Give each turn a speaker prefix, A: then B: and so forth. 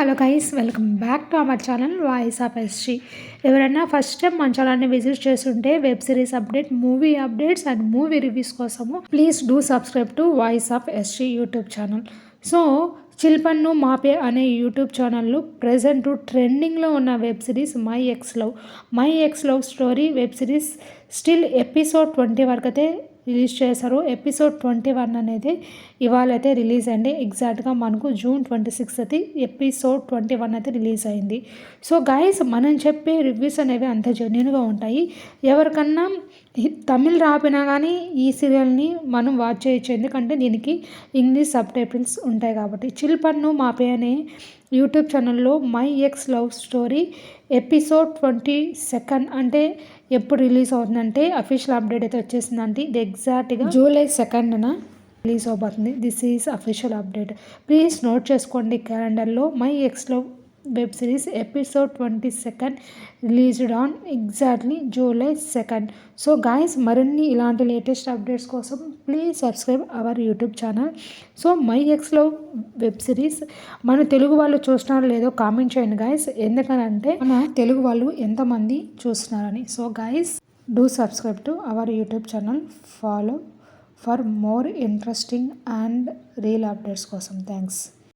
A: Hello guys, welcome back to our channel voice of SG. ఎవరైనా first time మన ఛానల్ని visit చేస్తుంటే web series update, movie updates and movie reviews కోసము please do subscribe to voice of SG YouTube channel. So చిల్పన్ను మాపే అనే YouTube ఛానల్లో present ట్రెండింగ్లో ఉన్న web series my ex love story web series still episode 20 వరకు అయితే రిలీజ్ చేశారు. ఎపిసోడ్ 21 అనేది ఇవాళ అయితే రిలీజ్ అయింది. ఎగ్జాక్ట్గా మనకు జూన్ 26 అయితే ఎపిసోడ్ 21 అయితే రిలీజ్ అయింది. సో గైస్, మనం చెప్పే రివ్యూస్ అనేవి అంత జెన్యూన్గా ఉంటాయి. ఎవరికన్నా తమిళ్ రాపినా కానీ ఈ సీరియల్ని మనం వాచ్ చేయొచ్చు, ఎందుకంటే దీనికి ఇంగ్లీష్ సబ్ టైటిల్స్ ఉంటాయి కాబట్టి. చిల్పన్ను మాపే అనే యూట్యూబ్ ఛానల్లో my ex love story episode 22 అంటే ఎప్పుడు రిలీజ్ అవుతుందంటే అఫీషియల్ అప్డేట్ అయితే వచ్చేసిందంటే ఇది ఎగ్జాక్ట్గా జూలై 2న రిలీజ్ అవబోతుంది. This is official update. Please note చేసుకోండి క్యాలెండర్లో. My ex love web series episode 22 released on exactly July 2. So guys, మరిన్ని ఇలాంటి లేటెస్ట్ అప్డేట్స్ కోసం please subscribe our YouTube channel. So my ex love web series మన తెలుగు వాళ్ళు చూస్తున్నారో లేదో comment చేయండి గాయస్, ఎందుకనంటే మన తెలుగు వాళ్ళు ఎంతమంది చూస్తున్నారని. So guys, do subscribe to our YouTube channel. Follow for more interesting and real updates కోసం. థ్యాంక్స్.